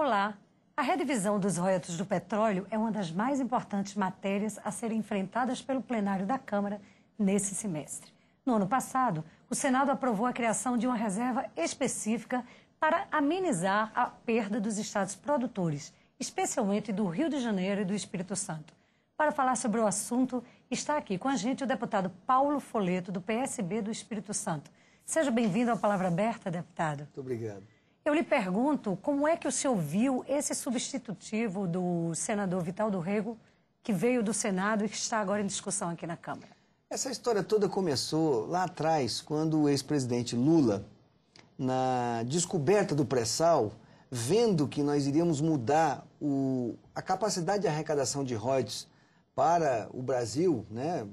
Olá! A redivisão dos royalties do petróleo é uma das mais importantes matérias a serem enfrentadas pelo plenário da Câmara nesse semestre. No ano passado, o Senado aprovou a criação de uma reserva específica para amenizar a perda dos estados produtores, especialmente do Rio de Janeiro e do Espírito Santo. Para falar sobre o assunto, está aqui com a gente o deputado Paulo Folleto, do PSB do Espírito Santo. Seja bem-vindo à Palavra Aberta, deputado. Muito obrigado. Eu lhe pergunto como é que o senhor viu esse substitutivo do senador Vital do Rego, que veio do Senado e que está agora em discussão aqui na Câmara? Essa história toda começou lá atrás, quando o ex-presidente Lula, na descoberta do pré-sal, vendo que nós iríamos mudar a capacidade de arrecadação de royalties para o Brasil, né?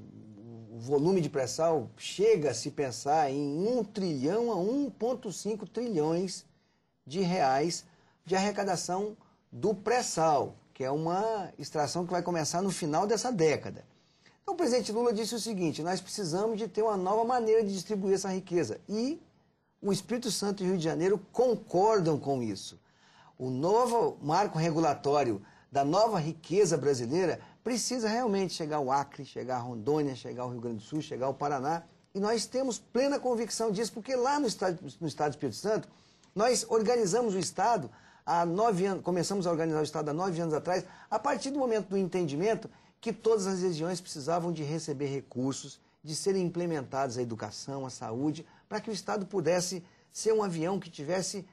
O volume de pré-sal chega a se pensar em 1 trilhão a 1,5 trilhões de reais de arrecadação do pré-sal, que é uma extração que vai começar no final dessa década. Então o presidente Lula disse o seguinte: nós precisamos de ter uma nova maneira de distribuir essa riqueza. E o Espírito Santo e o Rio de Janeiro concordam com isso. O novo marco regulatório da nova riqueza brasileira precisa realmente chegar ao Acre, chegar a Rondônia, chegar ao Rio Grande do Sul, chegar ao Paraná. E nós temos plena convicção disso, porque lá no estado do Espírito Santo, nós organizamos o Estado há 9 anos, começamos a organizar o Estado há 9 anos atrás, a partir do momento do entendimento que todas as regiões precisavam de receber recursos, de serem implementados a educação, a saúde, para que o Estado pudesse ser um avião que tivesse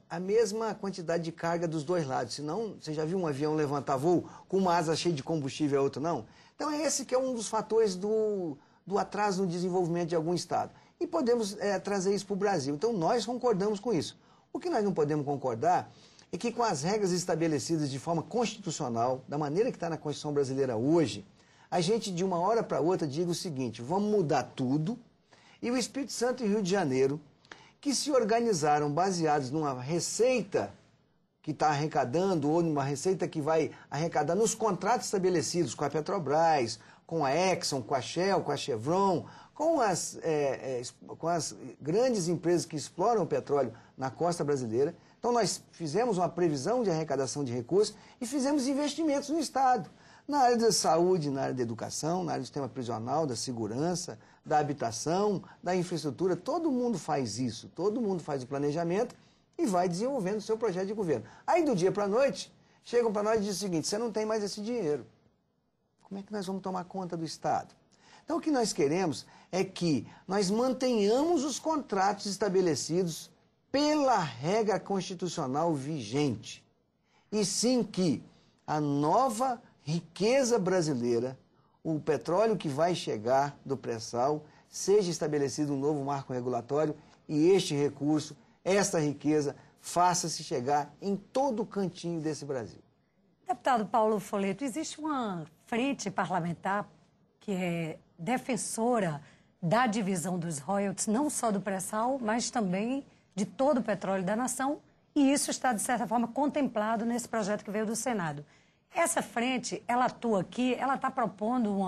a mesma quantidade de carga dos dois lados. Senão, você já viu um avião levantar voo com uma asa cheia de combustível e a outra não? Então esse que é um dos fatores do atraso no desenvolvimento de algum Estado. E podemos trazer isso para o Brasil. Então nós concordamos com isso. O que nós não podemos concordar é que com as regras estabelecidas de forma constitucional, da maneira que está na Constituição brasileira hoje, a gente de uma hora para outra diga o seguinte: vamos mudar tudo, e o Espírito Santo e o Rio de Janeiro, que se organizaram baseados numa receita que está arrecadando, ou numa receita que vai arrecadar nos contratos estabelecidos com a Petrobras, com a Exxon, com a Shell, com a Chevron, com as grandes empresas que exploram o petróleo na costa brasileira. Então nós fizemos uma previsão de arrecadação de recursos e fizemos investimentos no Estado, na área da saúde, na área da educação, na área do sistema prisional, da segurança, da habitação, da infraestrutura. Todo mundo faz isso, todo mundo faz o planejamento e vai desenvolvendo o seu projeto de governo. Aí do dia para a noite, chegam para nós e dizem o seguinte: você não tem mais esse dinheiro. Como é que nós vamos tomar conta do Estado? Então o que nós queremos é que nós mantenhamos os contratos estabelecidos pela regra constitucional vigente. E sim que a nova riqueza brasileira, o petróleo que vai chegar do pré-sal, seja estabelecido um novo marco regulatório e este recurso, esta riqueza, faça-se chegar em todo o cantinho desse Brasil. Deputado Paulo Folleto, existe uma frente parlamentar que é defensora da divisão dos royalties, não só do pré-sal, mas também de todo o petróleo da nação, e isso está, de certa forma, contemplado nesse projeto que veio do Senado. Essa frente, ela atua aqui, ela está propondo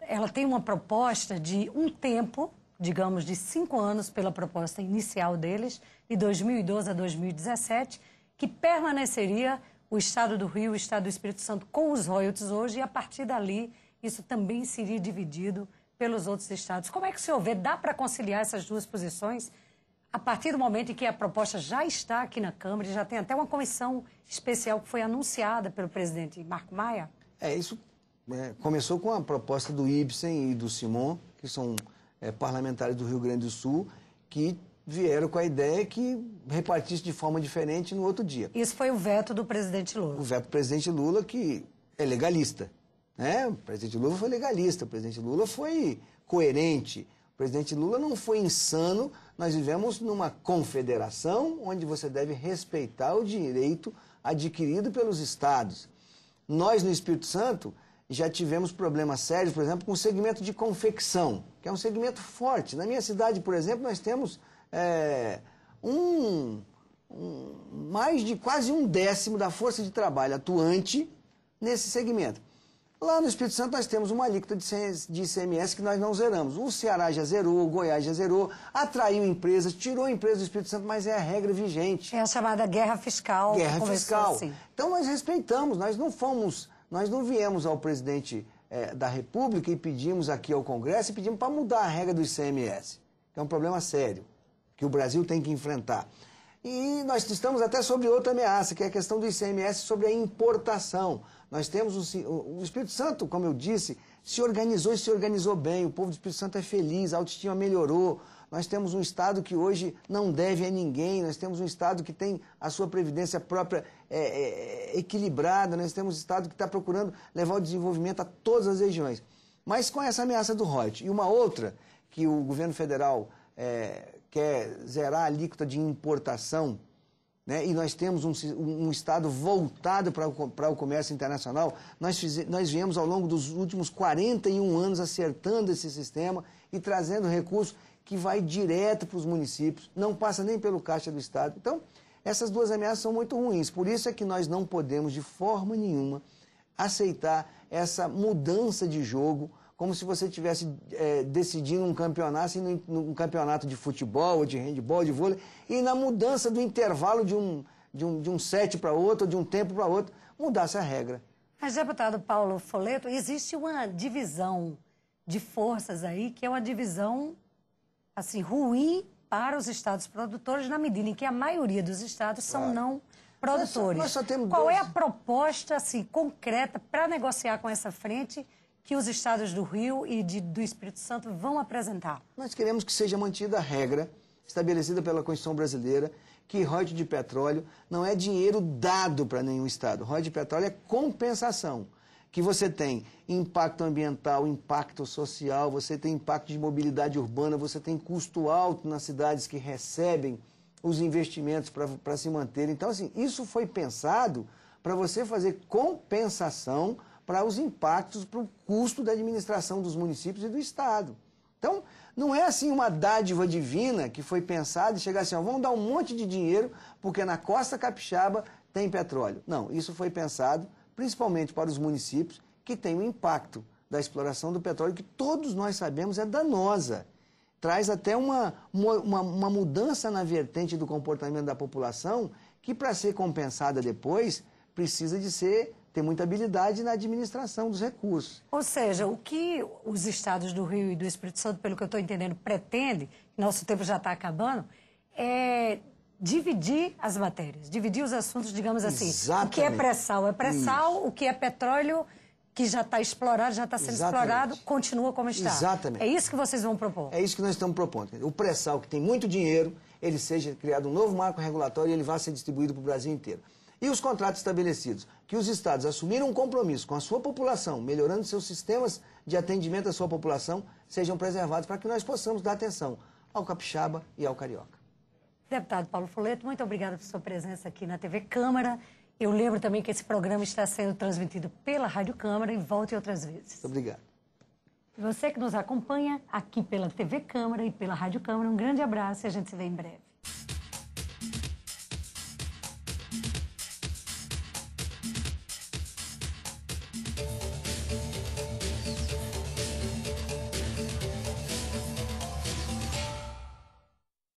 ela tem uma proposta de um tempo, digamos, de 5 anos pela proposta inicial deles, de 2012 a 2017, que permaneceria o Estado do Rio e o Estado do Espírito Santo com os royalties hoje, e a partir dali isso também seria dividido pelos outros estados. Como é que o senhor vê? Dá para conciliar essas duas posições a partir do momento em que a proposta já está aqui na Câmara e já tem até uma comissão especial que foi anunciada pelo presidente Marco Maia? Isso começou com a proposta do Ibsen e do Simon, que são parlamentares do Rio Grande do Sul, que vieram com a ideia que repartisse de forma diferente no outro dia. Isso foi o veto do presidente Lula. O veto do presidente Lula, que é legalista. O presidente Lula foi legalista, o presidente Lula foi coerente, o presidente Lula não foi insano. Nós vivemos numa confederação onde você deve respeitar o direito adquirido pelos estados. Nós, no Espírito Santo, já tivemos problemas sérios, por exemplo, com o segmento de confecção, que é um segmento forte. Na minha cidade, por exemplo, nós temos mais de quase 1/10 da força de trabalho atuante nesse segmento. Lá no Espírito Santo nós temos uma alíquota de ICMS que nós não zeramos. O Ceará já zerou, o Goiás já zerou, atraiu empresas, tirou empresas do Espírito Santo, mas é a regra vigente. É a chamada guerra fiscal. Guerra fiscal. Assim. Então nós respeitamos, nós não viemos ao presidente da República e pedimos aqui ao Congresso e pedimos para mudar a regra do ICMS, que é um problema sério, que o Brasil tem que enfrentar. E nós estamos até sobre outra ameaça, que é a questão do ICMS sobre a importação. Nós temos o Espírito Santo, como eu disse, se organizou e se organizou bem. O povo do Espírito Santo é feliz, a autoestima melhorou. Nós temos um Estado que hoje não deve a ninguém. Nós temos um Estado que tem a sua previdência própria equilibrada. Nós temos um Estado que está procurando levar o desenvolvimento a todas as regiões. Mas com essa ameaça do royalties. E uma outra, que o governo federal quer zerar a alíquota de importação, né? E nós temos um Estado voltado para o comércio internacional. Nós viemos ao longo dos últimos 41 anos acertando esse sistema e trazendo recursos que vai direto para os municípios, não passa nem pelo caixa do Estado. Então, essas duas ameaças são muito ruins. Por isso é que nós não podemos, de forma nenhuma, aceitar essa mudança de jogo, como se você estivesse decidindo um campeonato, assim, num campeonato de futebol, ou de handebol, de vôlei, e na mudança do intervalo de um set para outro, ou de um tempo para outro, mudasse a regra. Mas, deputado Paulo Folletto, existe uma divisão de forças aí, que é uma divisão assim, ruim para os estados produtores, na medida em que a maioria dos estados são não produtores. Nós só temos Qual é a proposta assim, concreta para negociar com essa frente que os estados do Rio e do Espírito Santo vão apresentar? Nós queremos que seja mantida a regra estabelecida pela Constituição Brasileira, que royalties de petróleo não é dinheiro dado para nenhum estado. Royalties de petróleo é compensação. Que você tem impacto ambiental, impacto social, você tem impacto de mobilidade urbana, você tem custo alto nas cidades que recebem os investimentos para se manter. Então, assim, isso foi pensado para você fazer compensação para os impactos, para o custo da administração dos municípios e do Estado. Então, não é assim uma dádiva divina que foi pensada e chegar assim, ó, vamos dar um monte de dinheiro porque na costa capixaba tem petróleo. Não, isso foi pensado principalmente para os municípios que têm o impacto da exploração do petróleo, que todos nós sabemos é danosa. Traz até uma mudança na vertente do comportamento da população que, para ser compensada depois, precisa de ter muita habilidade na administração dos recursos. Ou seja, o que os estados do Rio e do Espírito Santo, pelo que eu estou entendendo, pretende, nosso tempo já está acabando, é dividir as matérias, dividir os assuntos, digamos assim. Exatamente. O que é pré-sal é pré-sal, o que é petróleo que já está explorado, já está sendo explorado, continua como está. Exatamente. É isso que vocês vão propor? É isso que nós estamos propondo. O pré-sal, que tem muito dinheiro, ele seja criado um novo marco regulatório e ele vai ser distribuído para o Brasil inteiro. E os contratos estabelecidos, que os estados assumiram um compromisso com a sua população, melhorando seus sistemas de atendimento à sua população, sejam preservados para que nós possamos dar atenção ao capixaba e ao carioca. Deputado Paulo Folletto, muito obrigada por sua presença aqui na TV Câmara. Eu lembro também que esse programa está sendo transmitido pela Rádio Câmara e volte outras vezes. Muito obrigado. Você que nos acompanha aqui pela TV Câmara e pela Rádio Câmara, um grande abraço e a gente se vê em breve.